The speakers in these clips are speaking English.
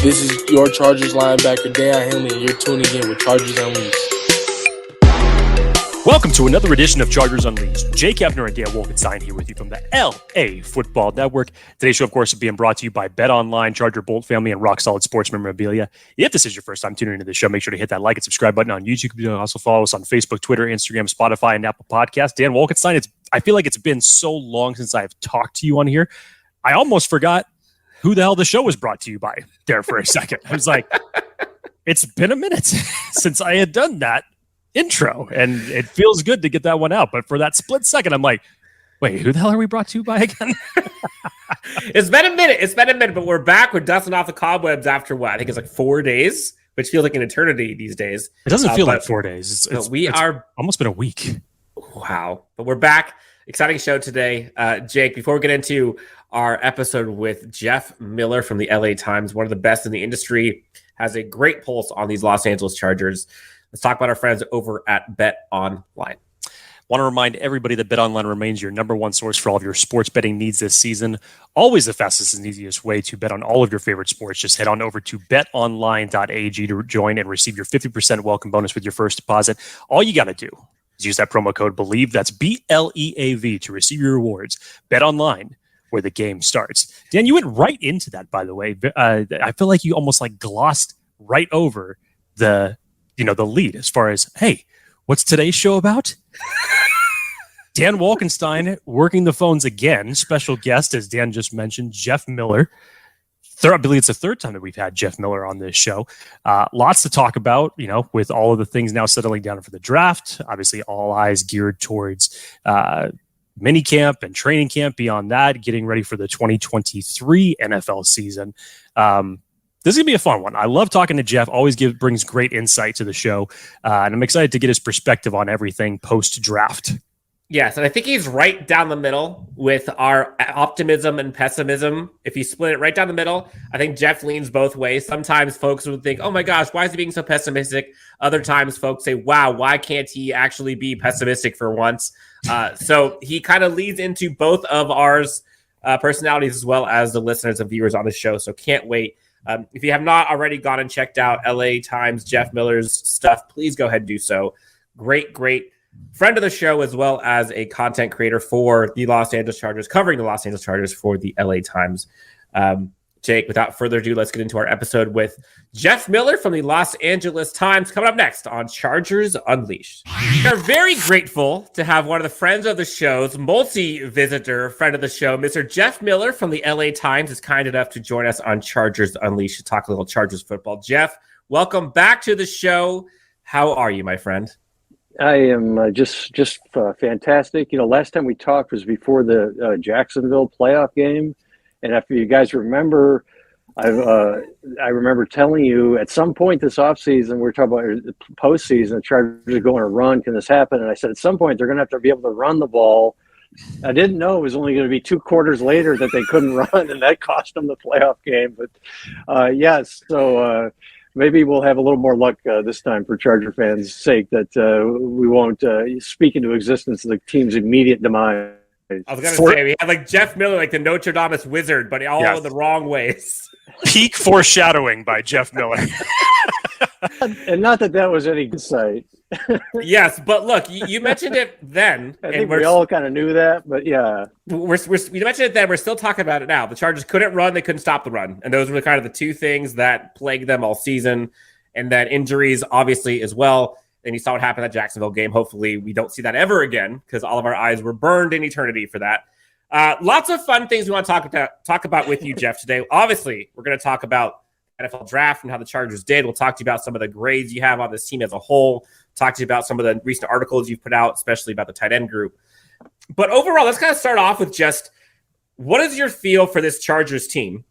This is your Chargers linebacker, Dan Henley, and you're tuning in with Chargers Unleashed. Welcome to another edition of Chargers Unleashed. Jake Hefner and Dan Wolkenstein here with you from the LAFB Network. Today's show, of course, is being brought to you by Bet Online, Charger Bolt Family, and Rock Solid Sports Memorabilia. If this is your first time tuning into the show, make sure to hit that like and subscribe button on YouTube. You can also follow us on Facebook, Twitter, Instagram, Spotify, and Apple Podcasts. Dan Wolkenstein, I feel like it's been so long since I've talked to you on here. I almost forgot who the hell the show was brought to you by there for a second. I was like, it's been a minute since I had done that intro, and it feels good to get that one out. But for that split second, I'm like, wait, who the hell are we brought to you by again? It's been a minute, but we're back. We're dusting off the cobwebs after what? I think it's like 4 days, which feels like an eternity these days. It doesn't feel like 4 days. It's almost been a week. Wow. But we're back. Exciting show today. Jake, before we get into our episode with Jeff Miller from the LA Times, one of the best in the industry, has a great pulse on these Los Angeles Chargers. Let's talk about our friends over at Bet Online. Want to remind everybody that Bet Online remains your number one source for all of your sports betting needs this season. Always the fastest and easiest way to bet on all of your favorite sports. Just head on over to betonline.ag to join and receive your 50% welcome bonus with your first deposit. All you got to do is use that promo code BELIEVE, that's BLEAV, to receive your rewards. Bet Online, where the game starts. Dan, you went right into that, by the way. I feel like you almost like glossed right over the lead as far as, hey, what's today's show about? Dan Wolkenstein working the phones again. Special guest, as Dan just mentioned, Jeff Miller. I believe it's the third time that we've had Jeff Miller on this show. Lots to talk about, with all of the things now settling down for the draft. Obviously, all eyes geared towards mini camp and training camp. Beyond that, getting ready for the 2023 NFL season. This is going to be a fun one. I love talking to Jeff. Always brings great insight to the show. And I'm excited to get his perspective on everything post-draft. Yes, and I think he's right down the middle with our optimism and pessimism. If you split it right down the middle, I think Jeff leans both ways. Sometimes folks would think, oh my gosh, why is he being so pessimistic? Other times folks say, wow, why can't he actually be pessimistic for once? So he kind of leads into both of ours personalities as well as the listeners and viewers on the show. So can't wait. If you have not already gone and checked out LA Times, Jeff Miller's stuff, please go ahead and do so. Great friend of the show, as well as a content creator for the Los Angeles Chargers, covering the Los Angeles Chargers for the LA Times. Jake, without further ado, let's get into our episode with Jeff Miller from the Los Angeles Times, coming up next on Chargers Unleashed. We are very grateful to have one of the friends of the show's multi-visitor friend of the show, Mr. Jeff Miller from the LA Times, is kind enough to join us on Chargers Unleashed to talk a little Chargers football. Jeff, welcome back to the show. How are you, my friend? I am just fantastic. Last time we talked was before the Jacksonville playoff game. And if you guys remember, I remember telling you at some point this offseason, we're talking about the postseason, the Chargers are going to run. Can this happen? And I said, at some point, they're going to have to be able to run the ball. I didn't know it was only going to be 2 quarters later that they couldn't run, and that cost them the playoff game. But, yes, so maybe we'll have a little more luck this time for Charger fans' sake that we won't speak into existence of the team's immediate demise. I was going to say, we have like Jeff Miller, like the Notre Dame wizard, but all in the wrong ways. Peak foreshadowing by Jeff Miller. And not that was any insight. Yes, but look, you mentioned it then. I think we all kind of knew that, but yeah. You mentioned it then. We're still talking about it now. The Chargers couldn't run. They couldn't stop the run. And those were kind of the two things that plagued them all season. And then injuries, obviously, as well. And you saw what happened at the Jacksonville game. Hopefully, we don't see that ever again because all of our eyes were burned in eternity for that. Lots of fun things we want to talk about with you, Jeff, today. Obviously, we're going to talk about NFL draft and how the Chargers did. We'll talk to you about some of the grades you have on this team as a whole. Talk to you about some of the recent articles you've put out, especially about the tight end group. But overall, let's kind of start off with just what is your feel for this Chargers team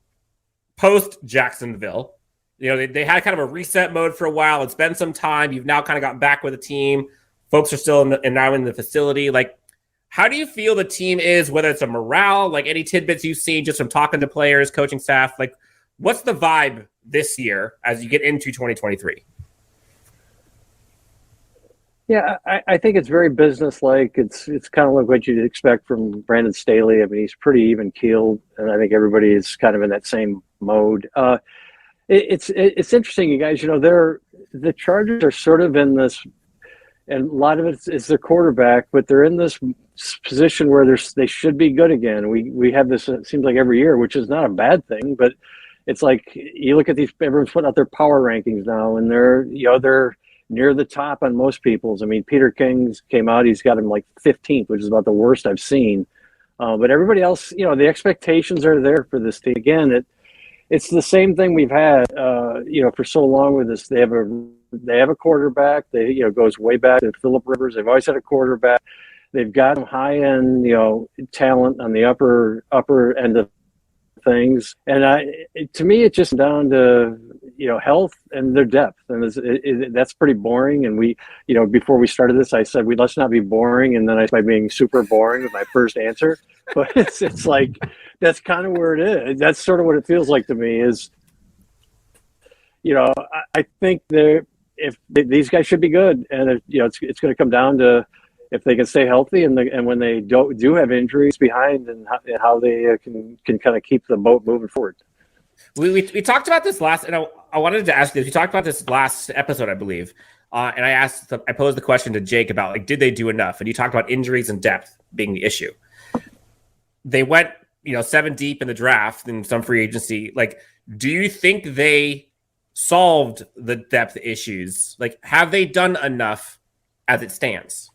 post Jacksonville? They had kind of a reset mode for a while. It's been some time. You've now kind of gotten back with the team. Folks are still now in the facility. Like, how do you feel the team is, whether it's a morale, like any tidbits you've seen just from talking to players, coaching staff? Like, what's the vibe this year as you get into 2023? Yeah, I think it's very business-like. It's kind of like what you'd expect from Brandon Staley. I mean, he's pretty even-keeled, and I think everybody is kind of in that same mode. It's interesting, you guys. The Chargers are sort of in this, and a lot of it is their quarterback, but they're in this position where they should be good again. We have this, it seems like every year, which is not a bad thing, but it's like you look at these, everyone's putting out their power rankings now, and they're near the top on most people's. I mean, Peter King's came out, he's got him like 15th, which is about the worst I've seen. But everybody else, the expectations are there for this team. Again, it's the same thing we've had, for so long with this. They have a quarterback. They, goes way back to Phillip Rivers. They've always had a quarterback. They've got high end, talent on the upper end of things. And to me, it's just down to health and their depth, and that's pretty boring. And we, before we started this, I said let's not be boring, and then I started being super boring with my first answer. But it's like that's kind of where it is. That's sort of what it feels like to me. Is I think these guys should be good, and it's going to come down to if they can stay healthy and when they do have injuries behind, and how they can kind of keep the boat moving forward. We talked about this last, and I wanted to ask you this. We talked about this last episode, I believe, and I posed the question to Jake about did they do enough? And you talked about injuries and depth being the issue. They went 7 deep in the draft and some free agency. Do you think they solved the depth issues? Have they done enough as it stands?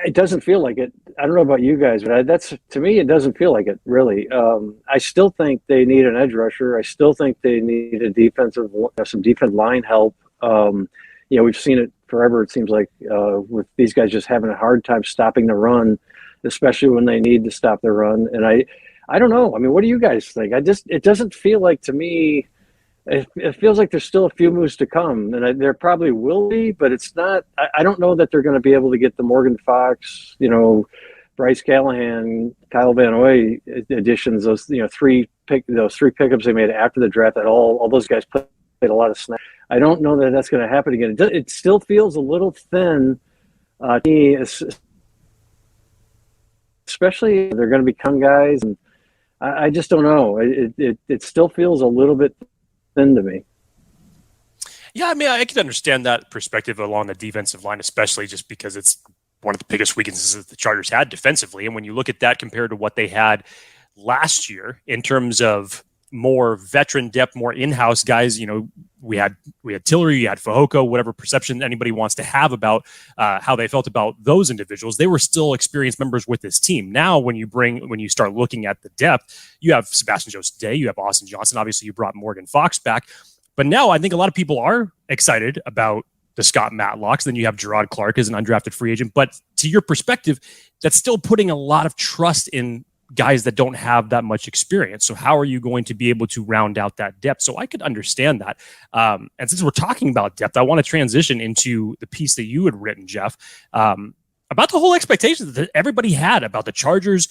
It doesn't feel like it. I don't know about you guys, but to me, it doesn't feel like it really. I still think they need an edge rusher. I still think they need some defensive line help. We've seen it forever. It seems like with these guys just having a hard time stopping the run, especially when they need to stop the run. And I don't know. I mean, what do you guys think? It doesn't feel like to me. It feels like there's still a few moves to come, and there probably will be, but it's not. I don't know that they're going to be able to get the Morgan Fox, Bryce Callahan, Kyle Van Noy additions. Those three pickups they made after the draft. That all those guys played a lot of snaps. I don't know that that's going to happen again. It still feels a little thin to me, especially if they're going to become guys, and I just don't know. It still feels a little bit thin to me. Yeah, I mean, I can understand that perspective along the defensive line, especially just because it's one of the biggest weaknesses that the Chargers had defensively. And when you look at that compared to what they had last year in terms of more veteran depth, more in-house guys, we had Tillery, you had Fehoko, whatever perception anybody wants to have about how they felt about those individuals, they were still experienced members with this team. Now, when you start looking at the depth, you have Sebastian Joseph-Day, you have Austin Johnson. Obviously, you brought Morgan Fox back. But now I think a lot of people are excited about the Scott Matlocks. Then you have Gerard Clark as an undrafted free agent. But to your perspective, that's still putting a lot of trust in guys that don't have that much experience. So how are you going to be able to round out that depth? So I could understand that. And since we're talking about depth, I want to transition into the piece that you had written, Jeff, about the whole expectations that everybody had about the Chargers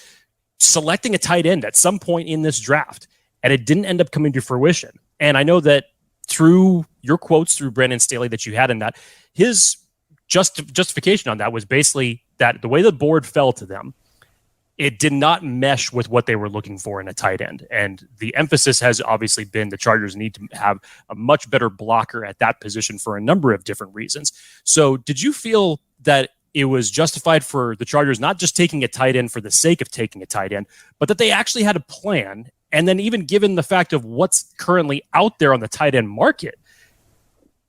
selecting a tight end at some point in this draft. And it didn't end up coming to fruition. And I know that through your quotes through Brandon Staley that you had in that, his justification on that was basically that the way the board fell to them, it did not mesh with what they were looking for in a tight end. And the emphasis has obviously been the Chargers need to have a much better blocker at that position for a number of different reasons. So did you feel that it was justified for the Chargers not just taking a tight end for the sake of taking a tight end, but that they actually had a plan? And then even given the fact of what's currently out there on the tight end market,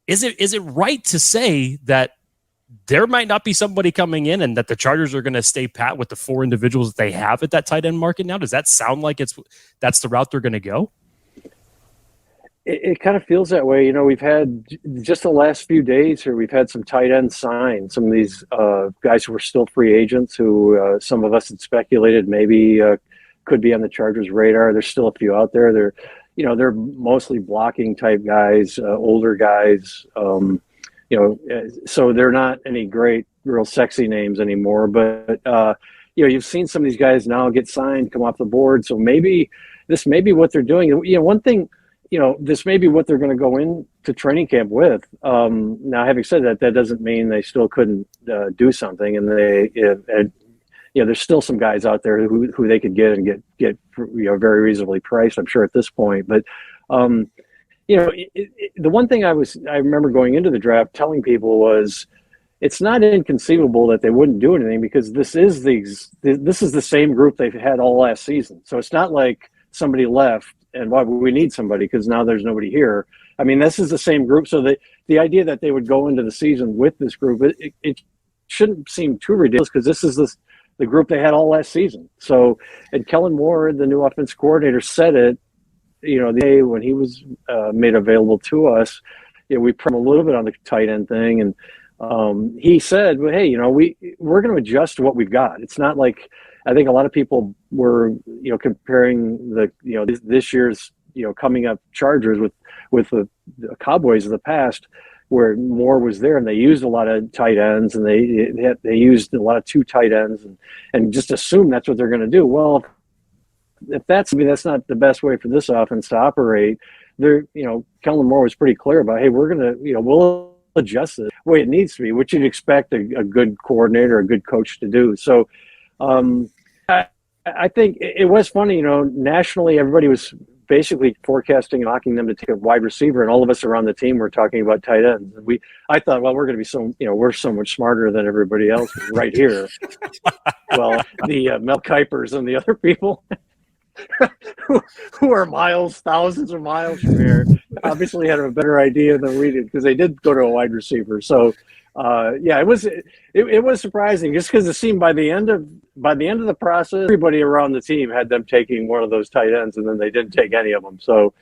is it right to say that there might not be somebody coming in and that the Chargers are going to stay pat with the 4 individuals that they have at that tight end market now? Does that sound like that's the route they're going to go? It kind of feels that way. We've had just the last few days here, we've had some tight ends signed. Some of these guys who were still free agents who some of us had speculated maybe could be on the Chargers' radar. There's still a few out there. They're mostly blocking type guys, older guys. So they're not any great, real sexy names anymore. But, you've seen some of these guys now get signed, come off the board. So maybe this may be what they're doing. One thing, this may be what they're going to go into training camp with. Now, having said that, that doesn't mean they still couldn't do something. And there's still some guys out there who they could get and get very reasonably priced, I'm sure, at this point. But the one thing I remember going into the draft telling people was, it's not inconceivable that they wouldn't do anything, because this is the same group they've had all last season. So it's not like somebody left and why we need somebody because now there's nobody here. I mean, this is the same group. So the idea that they would go into the season with this group, it shouldn't seem too ridiculous, because this is the group they had all last season. So, and Kellen Moore, the new offense coordinator, said it, the day when he was made available to us. We put him a little bit on the tight end thing, and he said, well, hey, we're going to adjust to what we've got. It's not like, I think a lot of people were, comparing this year's, coming up Chargers with the Cowboys of the past, where Moore was there and they used a lot of tight ends and they used a lot of 2 tight ends and just assume that's what they're going to do. Well, if that's not the best way for this offense to operate. Kellen Moore was pretty clear about, hey, we're going to, we'll adjust it the way it needs to be, which you'd expect a good coordinator, a good coach to do. So I think it was funny, nationally, everybody was basically forecasting and knocking them to take a wide receiver, and all of us around the team were talking about tight ends. I thought, well, we're going to be we're so much smarter than everybody else right here. Well, the Mel Kipers and the other people who are thousands of miles from here, obviously had a better idea than we did, because they did go to a wide receiver. So, it was surprising, just because it seemed by the end of the process, everybody around the team had them taking one of those tight ends, and then they didn't take any of them. So,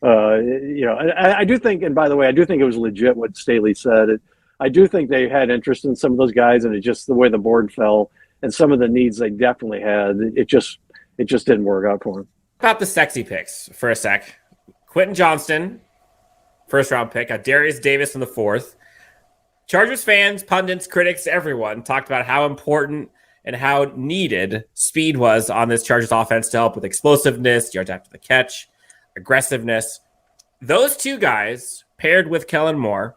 I do think, and by the way, I do think it was legit what Staley said. I do think they had interest in some of those guys, and it just the way the board fell and some of the needs they definitely had, it just didn't work out for them. About the sexy picks for a sec. Quentin Johnston, first round pick. Darius Davis in the 4th. Chargers fans, pundits, critics, everyone talked about how important and how needed speed was on this Chargers offense to help with explosiveness, yards after the catch, aggressiveness. Those 2 guys, paired with Kellen Moore,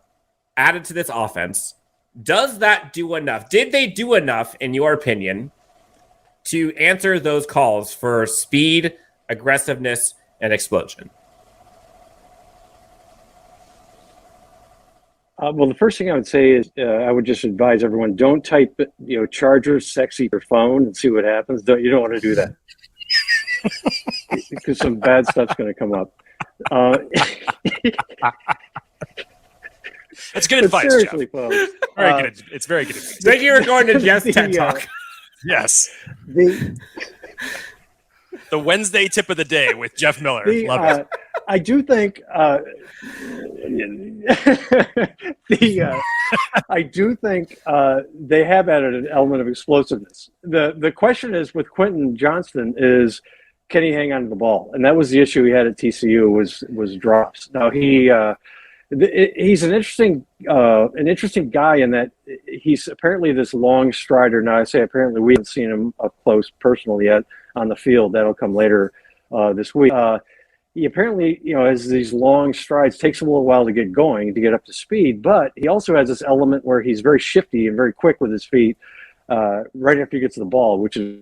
added to this offense. Does that do enough? Did they do enough, in your opinion, to answer those calls for speed, aggressiveness, and explosion? Well, the first thing I would say is I would just advise everyone, don't type, Chargers sexy your phone and see what happens. You don't want to do that, because some bad stuff's going to come up. That's good advice, seriously, Jeff. Folks. It's very good advice. Then you were going to Jeff's TED Talk. Yes. The Wednesday tip of the day with Jeff Miller. Love it. I do think I do think they have added an element of explosiveness. The question is with Quentin Johnston is, can he hang on to the ball? And that was the issue he had at TCU was drops. Now he's an interesting guy in that he's apparently this long strider. Now I say apparently, we haven't seen him up close personally yet on the field. That'll come later this week. He apparently, has these long strides. Takes him a little while to get going, to get up to speed. But he also has this element where he's very shifty and very quick with his feet right after he gets the ball, which is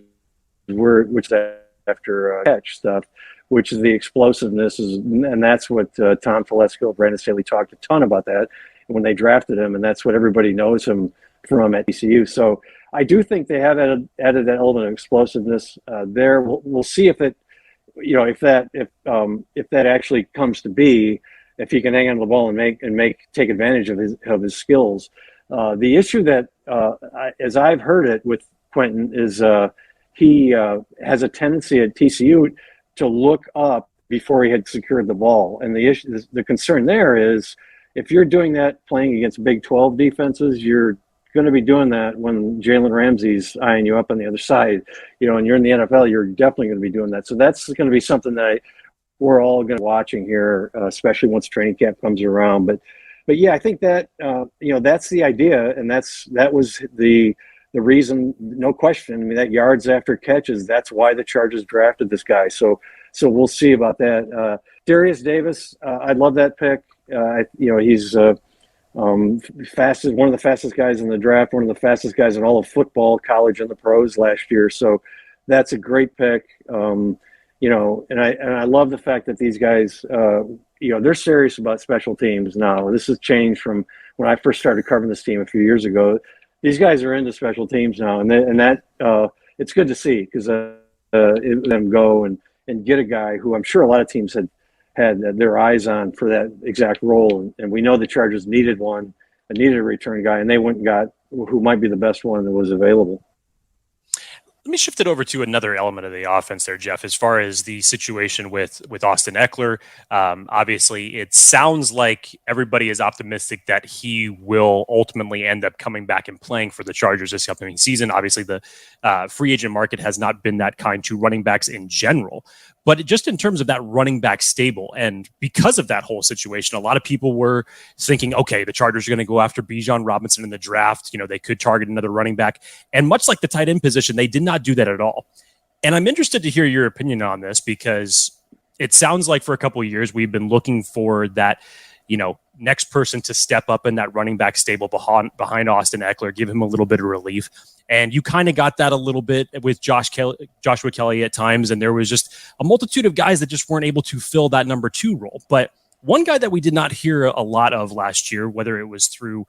after catch stuff, which is the explosiveness. And that's what Tom Telesco, Brandon Staley talked a ton about that when they drafted him. And that's what everybody knows him from at TCU. So I do think they have added that element of explosiveness there. We'll see if it, if that actually comes to be, if he can hang on to the ball and take advantage of his skills. The issue that, as I've heard it with Quentin, is he has a tendency at TCU to look up before he had secured the ball, and the concern there is, if you're doing that playing against Big 12 defenses, you're going to be doing that when Jalen Ramsey's eyeing you up on the other side, and you're in the NFL, you're definitely going to be doing that. So that's going to be something that we're all going to be watching here, especially once training camp comes around. But yeah, I think that, that's the idea. And that was the reason, no question. I mean, that yards after catches, that's why the Chargers drafted this guy. So we'll see about that. Darius Davis, I love that pick. He's One of the fastest guys in the draft, one of the fastest guys in all of football, college, and the pros last year. So that's a great pick. And I love the fact that these guys, they're serious about special teams now. This has changed from when I first started covering this team a few years ago. These guys are into special teams now, and that it's good to see because them go and get a guy who I'm sure a lot of teams had their eyes on for that exact role, and we know the Chargers needed a return guy, and they went and got who might be the best one that was available. Let me shift it over to another element of the offense there, Jeff, as far as the situation with Austin Eckler. Obviously, it sounds like everybody is optimistic that he will ultimately end up coming back and playing for the Chargers this upcoming season. Obviously, the free agent market has not been that kind to running backs in general. But just in terms of that running back stable, and because of that whole situation, a lot of people were thinking, okay, the Chargers are going to go after Bijan Robinson in the draft. They could target another running back. And much like the tight end position, they did not do that at all. And I'm interested to hear your opinion on this because it sounds like for a couple of years, we've been looking for that, next person to step up in that running back stable behind Austin Eckler, give him a little bit of relief. And you kind of got that a little bit with Joshua Kelly at times. And there was just a multitude of guys that just weren't able to fill that number 2 role. But one guy that we did not hear a lot of last year, whether it was through,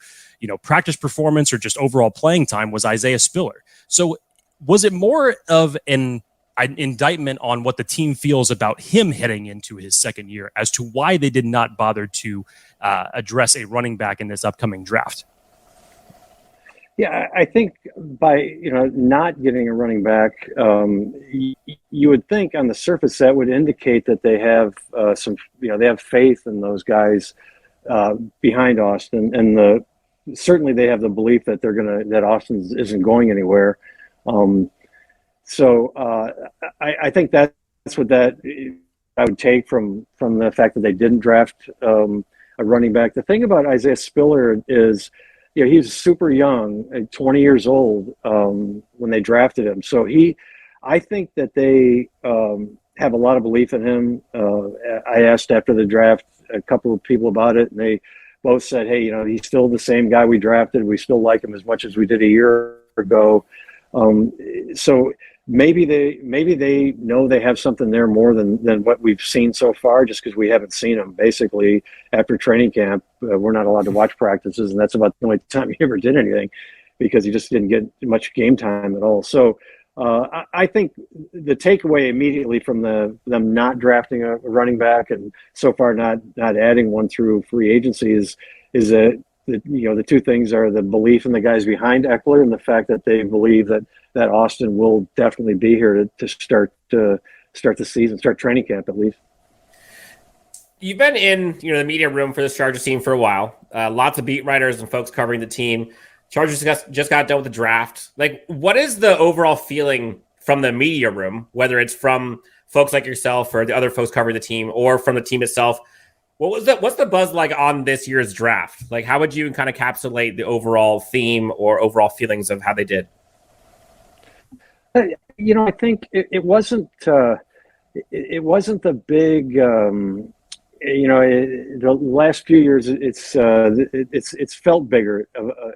practice performance or just overall playing time, was Isaiah Spiller. So was it more of an indictment on what the team feels about him heading into his second year as to why they did not bother to address a running back in this upcoming draft? Yeah, I think by not getting a running back, you would think on the surface that would indicate that they have they have faith in those guys behind Austin, and certainly they have the belief that that Austin isn't going anywhere. So I think that's what that I would take from the fact that they didn't draft a running back. The thing about Isaiah Spiller is, he's super young, 20 years old when they drafted him. So I think that they have a lot of belief in him. I asked after the draft a couple of people about it, and they both said, hey, he's still the same guy we drafted. We still like him as much as we did a year ago. So maybe they know they have something there more than what we've seen so far, just because we haven't seen them. Basically, after training camp, we're not allowed to watch practices, and that's about the only time he ever did anything because he just didn't get much game time at all. So I think the takeaway immediately from them not drafting a running back and so far not adding one through free agency is that the two things are the belief in the guys behind Eckler and the fact that they believe that Austin will definitely be here to start the season, start training camp at least. You've been in the media room for this Chargers team for a while. Lots of beat writers and folks covering the team. Chargers just got done with the draft. Like, what is the overall feeling from the media room, whether it's from folks like yourself or the other folks covering the team or from the team itself? What's the buzz like on this year's draft? Like, how would you kind of encapsulate the overall theme or overall feelings of how they did? I think it wasn't the big. The last few years, it's felt bigger,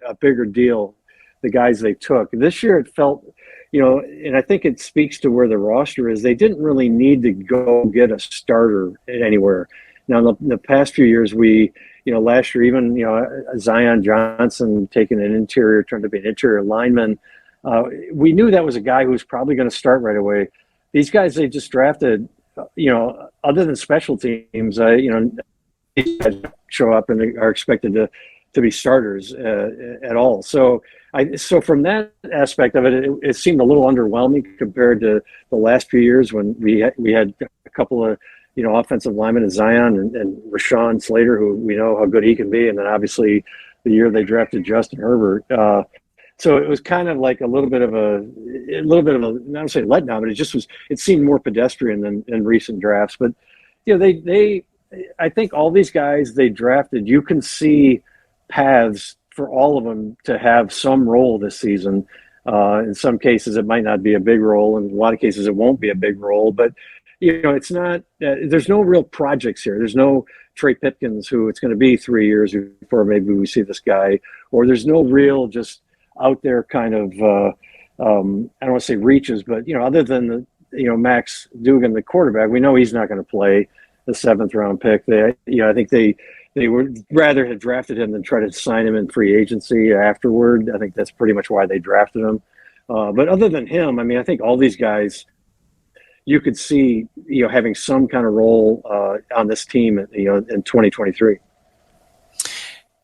a bigger deal. The guys they took this year, it felt, and I think it speaks to where the roster is. They didn't really need to go get a starter anywhere. Now, in the past few years, last year, even, Zion Johnson taking turned to be an interior lineman. We knew that was a guy who was probably going to start right away. These guys they just drafted, other than special teams, these guys show up and are expected to be starters at all. So from that aspect of it, it seemed a little underwhelming compared to the last few years when we had a couple of offensive linemen in Zion and Rashawn Slater, who we know how good he can be, and then obviously the year they drafted Justin Herbert. So it was kind of like a little bit of a not to say letdown, but it seemed more pedestrian than in recent drafts. But I think all these guys they drafted, you can see paths for all of them to have some role this season. In some cases, it might not be a big role. In a lot of cases, it won't be a big role. But it's not. There's no real projects here. There's no Trey Pipkins who it's going to be 3 years before maybe we see this guy, or there's no real just out there kind of. I don't want to say reaches, but other than the Max Dugan, the quarterback, we know he's not going to play the 7th round pick. I think they would rather have drafted him than try to sign him in free agency afterward. I think that's pretty much why they drafted him. But other than him, I mean, I think all these guys you could see, having some kind of role on this team, in 2023.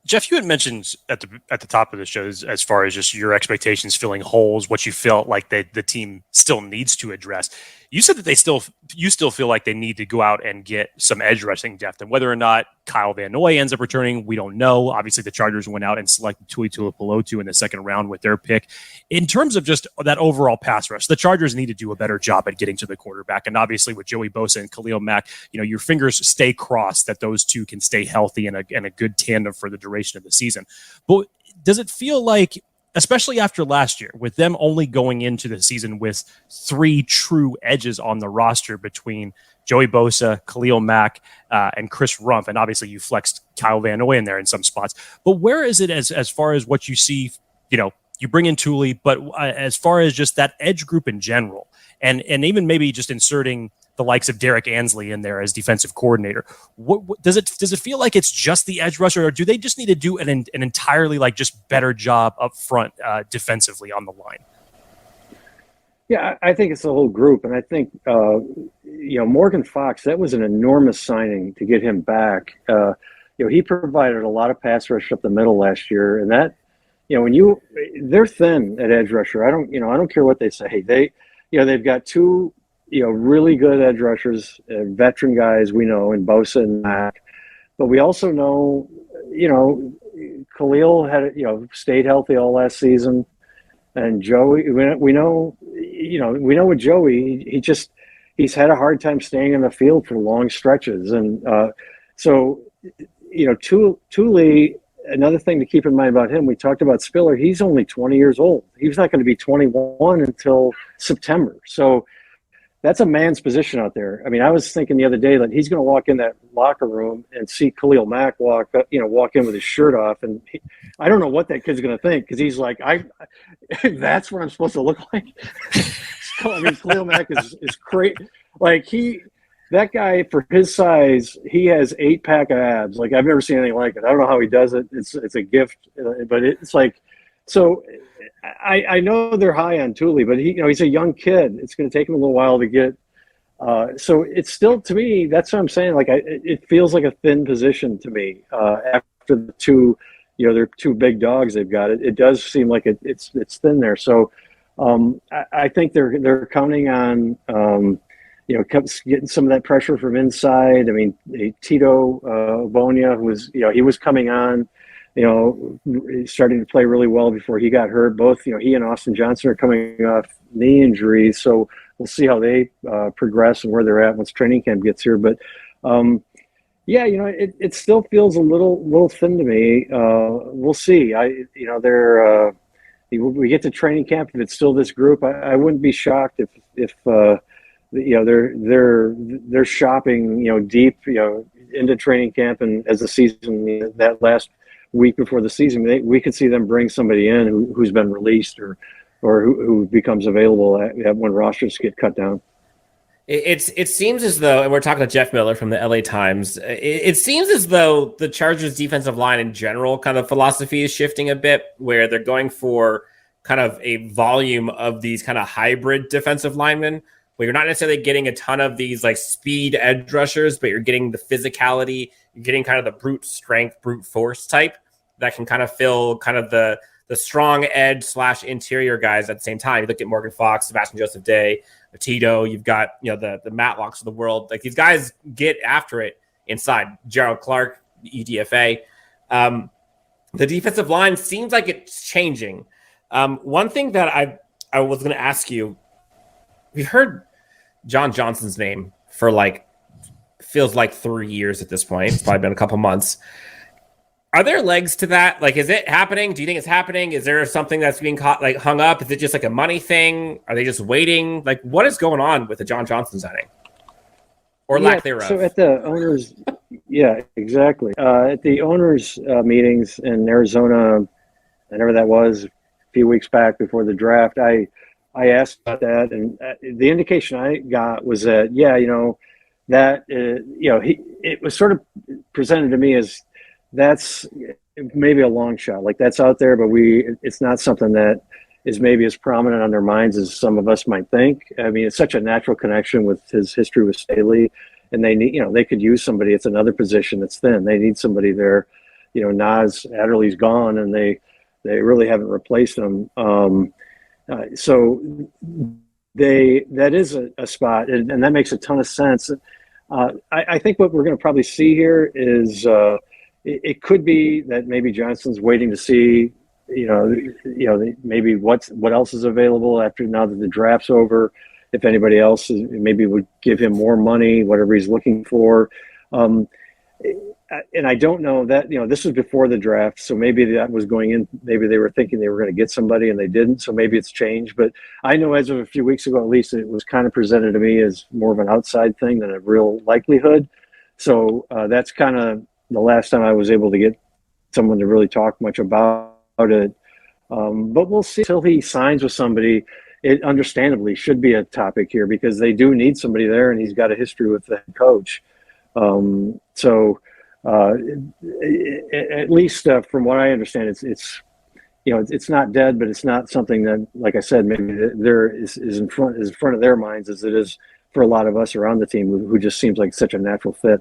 Jeff, you had mentioned at the top of the show as far as just your expectations filling holes, what you felt like the team still needs to address. You said that you still feel like they need to go out and get some edge rushing depth, and whether or not Kyle Van Noy ends up returning, we don't know. Obviously, the Chargers went out and selected Tuli Tuipulotu in the 2nd round with their pick. In terms of just that overall pass rush, the Chargers need to do a better job at getting to the quarterback. And obviously, with Joey Bosa and Khalil Mack, your fingers stay crossed that those two can stay healthy and a good tandem for the duration of the season. But does it feel like, especially after last year, with them only going into the season with 3 true edges on the roster between Joey Bosa, Khalil Mack, and Chris Rumph, and obviously you flexed Kyle Van Noy in there in some spots. But where is it as far as what you see? You bring in Tuli, but as far as just that edge group in general, and even maybe just inserting the likes of Derek Ansley in there as defensive coordinator, what does it feel like it's just the edge rusher, or do they just need to do an entirely just better job up front defensively on the line? Yeah, I think it's the whole group, and I think Morgan Fox, that was an enormous signing to get him back. He provided a lot of pass rush up the middle last year, and that they're thin at edge rusher. I don't care what they say. They've got 2 really good edge rushers, veteran guys we know in Bosa and Mack, but we also know Khalil had stayed healthy all last season. And Joey, we know with Joey, he's had a hard time staying in the field for long stretches. And Tuli, another thing to keep in mind about him, we talked about Spiller, he's only 20 years old. He's not going to be 21 until September. So that's a man's position out there. I mean, I was thinking the other day that he's going to walk in that locker room and see Khalil Mack walk in with his shirt off, and I don't know what that kid's going to think, because he's like, that's what I'm supposed to look like. I mean, Khalil Mack is crazy. That guy, for his size, he has 8-pack of abs. I've never seen anything like it. I don't know how he does it. It's a gift, but it's so. I know they're high on Tuli, but he's a young kid. It's going to take him a little while to get. So it's still, to me, that's what I'm saying. It feels like a thin position to me after the 2, they're 2 big dogs they've got. It does seem like it's thin there. So I think they're counting on getting some of that pressure from inside. I mean, Tito Bonia, who was he was coming on. Starting to play really well before he got hurt. Both, he and Austin Johnson are coming off knee injuries, so we'll see how they progress and where they're at once training camp gets here. But it still feels a little thin to me. We'll see. We get to training camp, if it's still this group, I wouldn't be shocked if they're shopping deep into training camp, and as the season that last week before the season, we could see them bring somebody in who's been released or who becomes available when rosters get cut down. It seems as though, and we're talking to Jeff Miller from the LA Times, it seems as though the Chargers defensive line in general kind of philosophy is shifting a bit, where they're going for kind of a volume of these kind of hybrid defensive linemen, where you're not necessarily getting a ton of these speed edge rushers, but you're getting the physicality, you're getting kind of the brute strength, brute force type that can kind of fill kind of the strong edge / interior guys at the same time. You look at Morgan Fox, Sebastian Joseph Day, Tito, you've got, the Matlocks of the world. These guys get after it inside. Gerald Clark, EDFA. The defensive line seems like it's changing. One thing that I was going to ask you, we've heard John Johnson's name for feels like 3 years at this point. It's probably been a couple months. Are there legs to that? Is it happening? Do you think it's happening? Is there something that's being hung up? Is it just a money thing? Are they just waiting? What is going on with the John Johnson signing? or lack thereof. So at the owners, yeah, exactly. At the owners' meetings in Arizona, whenever that was, a few weeks back before the draft, I asked about that, and the indication I got was that, that it was sort of presented to me as that's maybe a long shot, like that's out there, but it's not something that is maybe as prominent on their minds as some of us might think. I mean, it's such a natural connection with his history with Staley, and they need, they could use somebody. It's another position that's thin. They need somebody there. Nas Adderley's gone, and they really haven't replaced him. So that is a spot, and that makes a ton of sense. I think what we're going to probably see here is it could be that maybe Johnston's waiting to see, maybe what else is available now that the draft's over. If anybody else maybe would give him more money, whatever he's looking for. And I don't know that, this was before the draft, so maybe that was going in. Maybe they were thinking they were going to get somebody and they didn't, so maybe it's changed. But I know as of a few weeks ago, at least, it was kind of presented to me as more of an outside thing than a real likelihood. So that's kind of the last time I was able to get someone to really talk much about it. But we'll see until he signs with somebody. It understandably should be a topic here because they do need somebody there, and he's got a history with the head coach. At least from what I understand, it's not dead, but it's not something that, like I said, maybe there is in front of their minds as it is for a lot of us around the team who just seems like such a natural fit.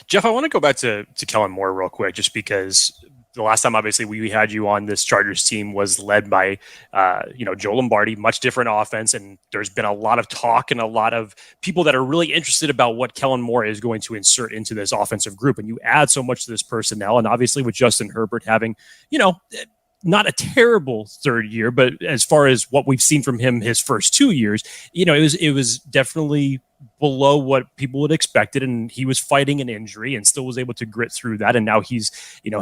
Jeff, I want to go back to Kellen Moore real quick, just because the last time, obviously, we had you on this Chargers team was led by, Joe Lombardi, much different offense. And there's been a lot of talk and a lot of people that are really interested about what Kellen Moore is going to insert into this offensive group. And you add so much to this personnel. And obviously with Justin Herbert having, not a terrible third year, but as far as what we've seen from him his first 2 years, it was definitely below what people had expected, and he was fighting an injury and still was able to grit through that. And now he's,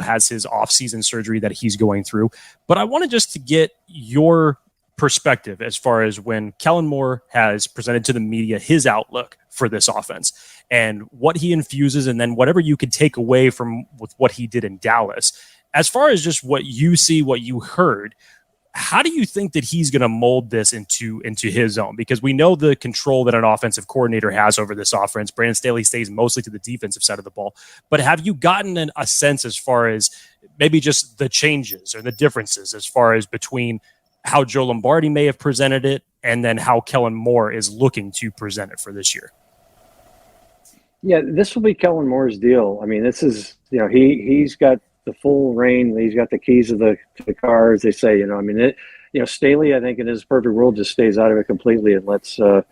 has his off-season surgery that he's going through. But I wanted just to get your perspective as far as when Kellen Moore has presented to the media his outlook for this offense and what he infuses, and then whatever you could take away from with what he did in Dallas. As far as just what you see, what you heard, how do you think that he's going to mold this into his own? Because we know the control that an offensive coordinator has over this offense. Brandon Staley stays mostly to the defensive side of the ball. But have you gotten a sense as far as maybe just the changes or the differences as far as between how Joe Lombardi may have presented it and then how Kellen Moore is looking to present it for this year? Yeah, this will be Kellen Moore's deal. I mean, this is, he's got the full reign. He's got the keys to the car, as they say. Staley, I think in his perfect world, just stays out of it completely and lets kind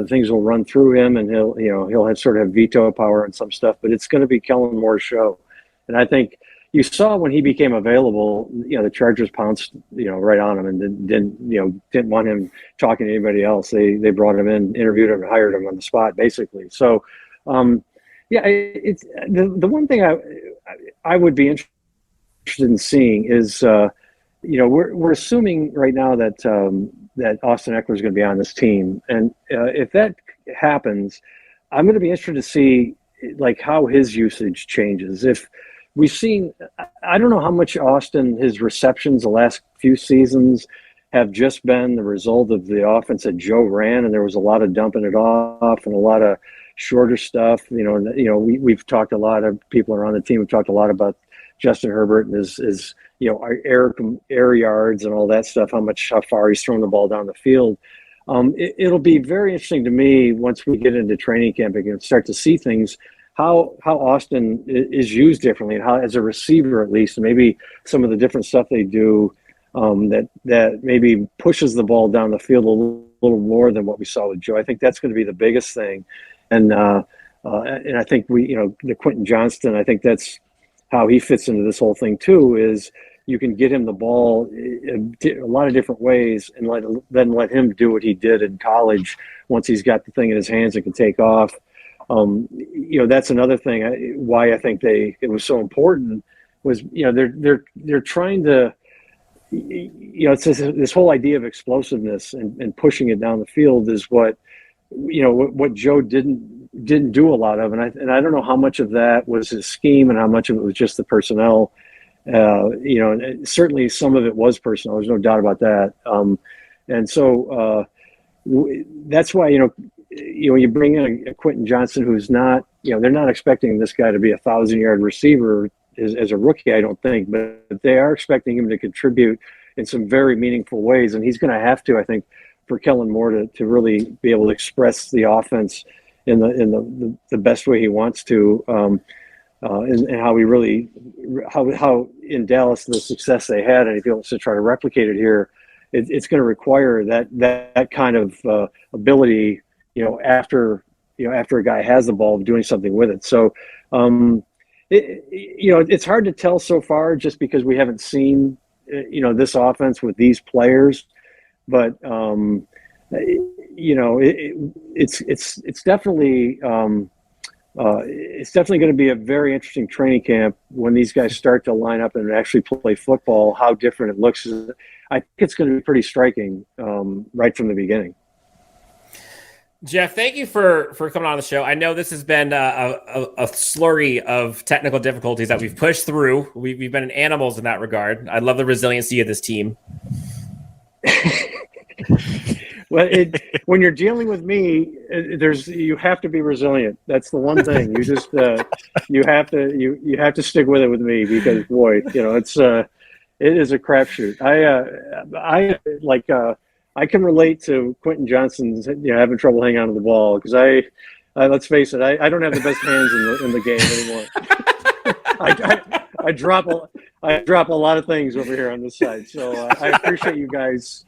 of things will run through him, and he'll have sort of veto power and some stuff. But it's going to be Kellen Moore's show, and I think you saw when he became available, the Chargers pounced, right on him and didn't want him talking to anybody else. They brought him in, interviewed him, and hired him on the spot, basically. So. It's the one thing I would be interested in seeing is, we're assuming right now that Austin Eckler is going to be on this team, and if that happens, I'm going to be interested to see like how his usage changes. If we've seen, I don't know how much Austin, his receptions the last few seasons have just been the result of the offense that Joe ran, and there was a lot of dumping it off and a lot of shorter stuff. We've talked a lot of people around the team. We've talked a lot about Justin Herbert and his air yards and all that stuff, how far he's thrown the ball down the field. It'll be very interesting to me once we get into training camp and start to see things, how Austin is used differently, and how, as a receiver at least, and maybe some of the different stuff they do that maybe pushes the ball down the field a little more than what we saw with Joe. I think that's going to be the biggest thing. And I think the Quentin Johnston, I think that's how he fits into this whole thing too, is you can get him the ball a lot of different ways and then let him do what he did in college once he's got the thing in his hands and can take off. That's another thing why I think it was so important was, they're trying to, it's this whole idea of explosiveness and pushing it down the field is what what Joe didn't do a lot of, and I don't know how much of that was his scheme and how much of it was just the personnel. And certainly some of it was personnel. There's no doubt about that. And so that's why you bring in a Quentin Johnson who's not, they're not expecting this guy to be 1,000-yard receiver as a rookie, I don't think, but they are expecting him to contribute in some very meaningful ways, and he's going to have to, I think, for Kellen Moore to really be able to express the offense in the best way he wants to, and how in Dallas the success they had, and if he wants to try to replicate it here, it's going to require that kind of ability, after a guy has the ball, doing something with it. So, it's hard to tell so far, just because we haven't seen this offense with these players, but it's definitely going to be a very interesting training camp when these guys start to line up and actually play football. How different it looks, I think it's going to be pretty striking right from the beginning. Jeff, thank you for coming on the show. I know this has been a slurry of technical difficulties that we've pushed through. We've been animals in that regard. I love the resiliency of this team. Well, when you're dealing with me, you have to be resilient. That's the one thing. You just you have to stick with it with me, because boy, it is a crapshoot. I can relate to Quentin Johnson's having trouble hanging on to the ball, because let's face it, I don't have the best hands in the game anymore. I drop a lot of things over here on this side. So I appreciate you guys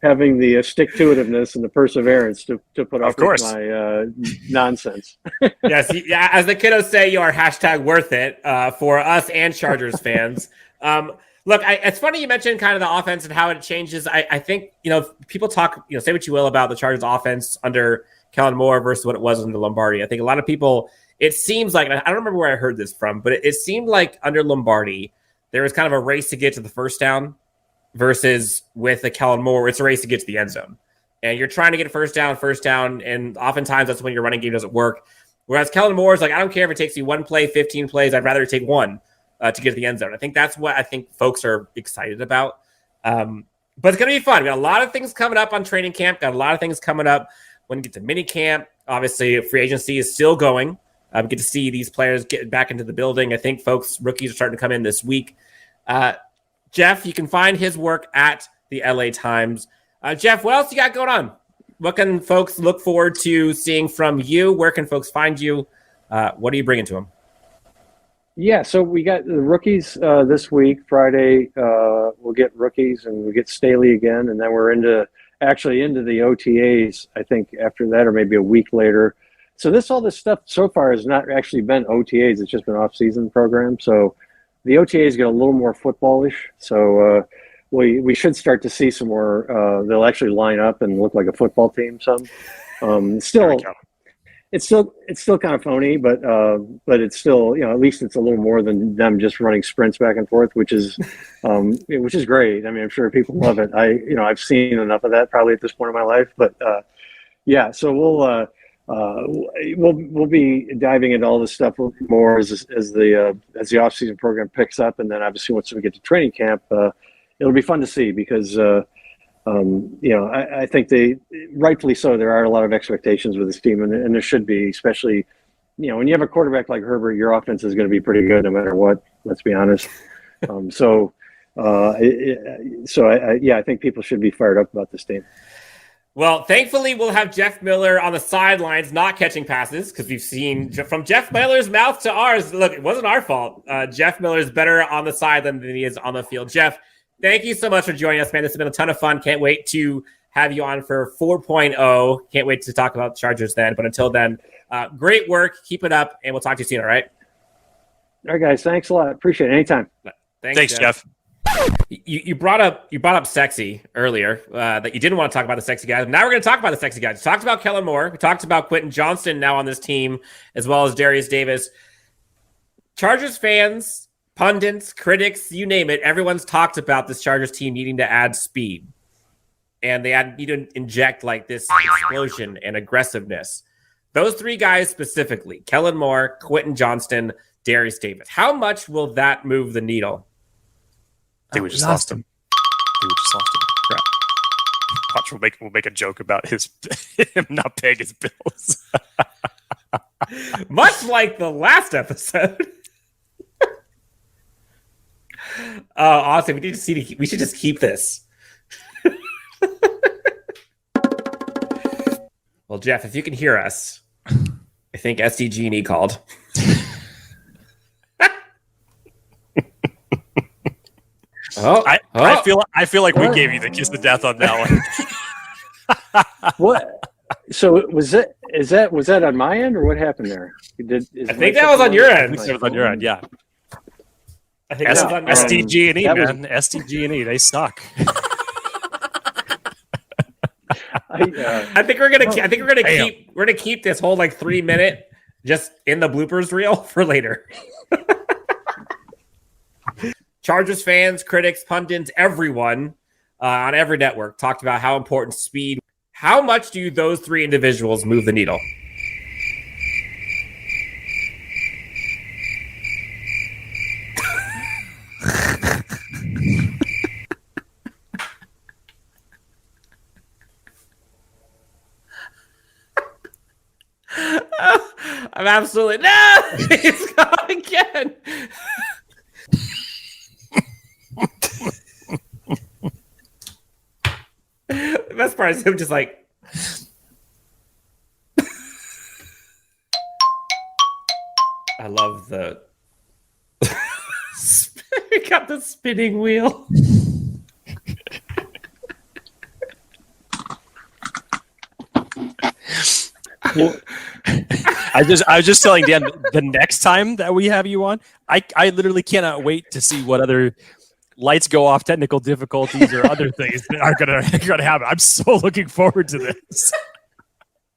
having the stick-to-itiveness and the perseverance to put up with my nonsense. Yes, as the kiddos say, you are #worth it for us and Chargers fans. Look, it's funny you mentioned kind of the offense and how it changes. I think, people talk, say what you will about the Chargers offense under Kellen Moore versus what it was under Lombardi. I think a lot of people, it seems like, and I don't remember where I heard this from, but it seemed like under Lombardi, there was kind of a race to get to the first down, versus with the Kellen Moore, it's a race to get to the end zone. And you're trying to get first down, and oftentimes that's when your running game doesn't work. Whereas Kellen Moore is like, I don't care if it takes you 1 play, 15 plays, I'd rather take one to get to the end zone. I think that's what I think folks are excited about. But it's going to be fun. We got a lot of things coming up on training camp, got a lot of things coming up when we get to mini camp. Obviously, free agency is still going. We get to see these players get back into the building. I think rookies are starting to come in this week. Jeff, you can find his work at the LA Times. Jeff, what else you got going on? What can folks look forward to seeing from you? Where can folks find you? What are you bringing to them? Yeah, so we got the rookies this week. Friday, we'll get rookies, and we'll get Staley again, and then we're into the OTAs, I think, after that, or maybe a week later. So all this stuff so far has not actually been OTAs. It's just been off-season program. So the OTAs get a little more footballish. So we should start to see some more. They'll actually line up and look like a football team. It's still kind of phony, but it's still, at least it's a little more than them just running sprints back and forth, which is great. I mean, I'm sure people love it. I've seen enough of that probably at this point in my life, but yeah. So we'll be diving into all this stuff more as the off-season program picks up, and then obviously once we get to training camp, it'll be fun to see, because I think rightfully so, there are a lot of expectations with this team, and there should be, especially, when you have a quarterback like Herbert, your offense is going to be pretty good no matter what, let's be honest. I think people should be fired up about this team. Well, thankfully, we'll have Jeff Miller on the sidelines not catching passes, because we've seen from Jeff Miller's mouth to ours, look, it wasn't our fault. Jeff Miller is better on the sideline than he is on the field. Jeff, thank you so much for joining us, man. This has been a ton of fun. Can't wait to have you on for 4.0. Can't wait to talk about the Chargers then. But until then, great work. Keep it up, and we'll talk to you soon, all right? All right, guys. Thanks a lot. Appreciate it. Anytime. Thanks, Jeff. You brought up sexy earlier, that you didn't want to talk about the sexy guys. Now we're going to talk about the sexy guys. We talked about Kellen Moore. We talked about Quentin Johnston now on this team, as well as Darius Davis. Chargers fans, pundits, critics, you name it, everyone's talked about this Chargers team needing to add speed. and they need to inject like this explosion and aggressiveness. Those three guys specifically, Kellen Moore, Quentin Johnston, Darius Davis. How much will that move the needle? I think we just lost him. Crap. Watch, we'll make a joke about him not paying his bills. Much like the last episode. Awesome. We should just keep this. Well, Jeff, if you can hear us, I think SDG&E called. I feel like we gave you the kiss of death on that one. What? So was that on my end or what happened there? I think that was on your end. I think that was on your end. Yeah. I think that was on SDG&E, man. SDG&E, they suck. I think we're gonna keep this whole like 3-minute just in the bloopers reel for later. Chargers fans, critics, pundits, everyone on every network talked about how important speed. How much do those three individuals move the needle? I'm absolutely no. He's gone again. The best part is him just like. I love the. We got the spinning wheel. Well, I was just telling Dan the next time that we have you on, I literally cannot wait to see what other lights go off, technical difficulties, or other things that are gonna happen. I'm so looking forward to this.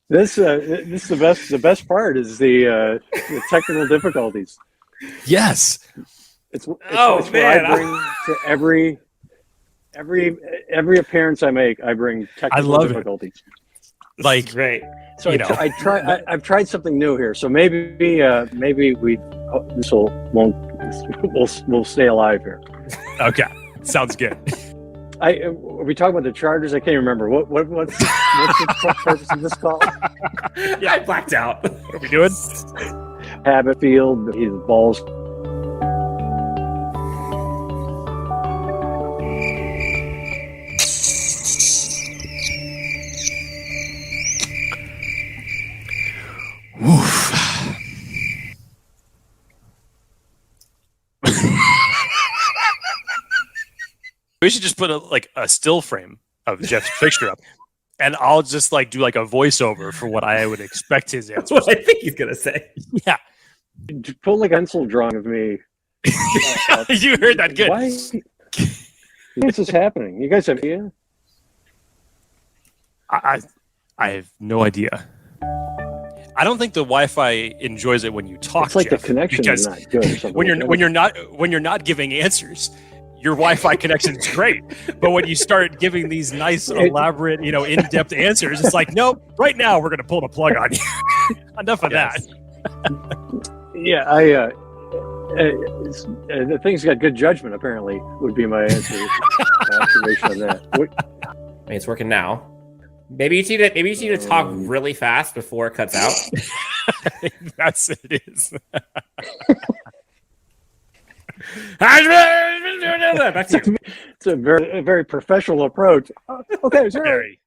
This is the best part is the technical difficulties. Yes, it's what I bring to every appearance I make. I bring technical difficulties. Like great. So I've tried something new here. So maybe we'll stay alive here. Okay, sounds good. Are we talking about the Chargers? I can't remember. What's the purpose of this call? Yeah, I blacked out. What are we doing? Habit Field. His balls. We should just put a still frame of Jeff's picture up, and I'll just do a voiceover for what I would expect his answer. That's what I think he's gonna say. Yeah, pull a pencil drawing of me. You heard that good. Why is this happening? You guys have idea? I have no idea. I don't think the Wi-Fi enjoys it when you talk. It's like Jeff, the connection is not good. Or something when you're not giving answers, your Wi-Fi connection is great. But when you start giving these nice, elaborate, in-depth answers, it's like, nope. Right now, we're going to pull the plug on you. Enough of that. Yeah, the thing's got good judgment. Apparently, would be my answer. Observation on that. I mean, it's working now. Maybe you need to talk really fast before it cuts out. That's it is. Back to you. It's a very professional approach. Okay, Very.